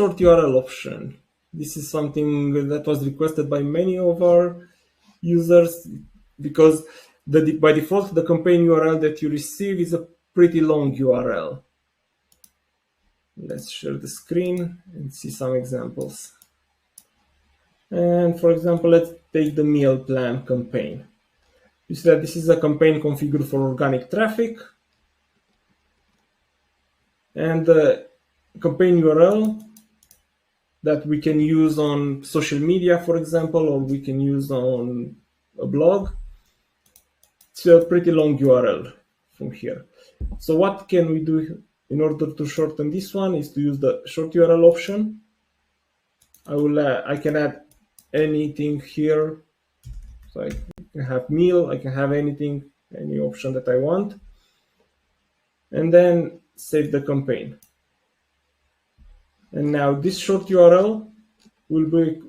short URL option. This is something that was requested by many of our users because by default, the campaign URL that you receive is a pretty long URL. Let's share the screen and see some examples. And for example, let's take the meal plan campaign. You see that this is a campaign configured for organic traffic. And the campaign URL that we can use on social media, for example, or we can use on a blog. It's a pretty long URL from here. So what can we do in order to shorten this one is to use the short URL option. I can add anything here. So I can have meal, I can have anything, any option that I want. And then save the campaign. And now this short URL will be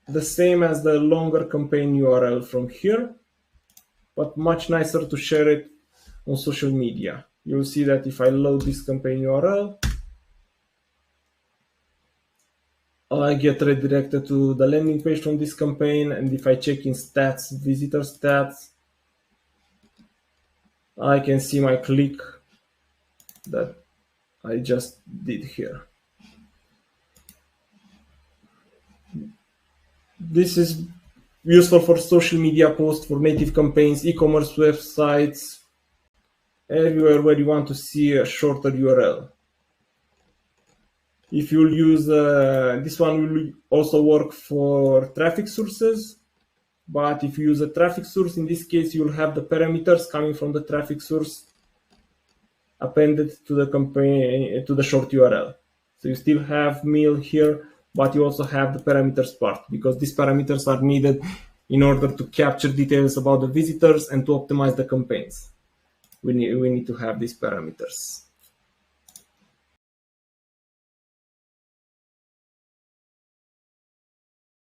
the same as the longer campaign URL from here, but much nicer to share it on social media. You'll see that if I load this campaign URL, I get redirected to the landing page from this campaign. And if I check in stats, visitor stats, I can see my click that I just did here. This is useful for social media posts, for native campaigns, e-commerce websites, everywhere where you want to see a shorter URL. If you'll use this one, will also work for traffic sources. But if you use a traffic source, in this case, you'll have the parameters coming from the traffic source appended to the campaign, to the short URL. So you still have meal here, but you also have the parameters part, because these parameters are needed in order to capture details about the visitors and to optimize the campaigns. We need to have these parameters.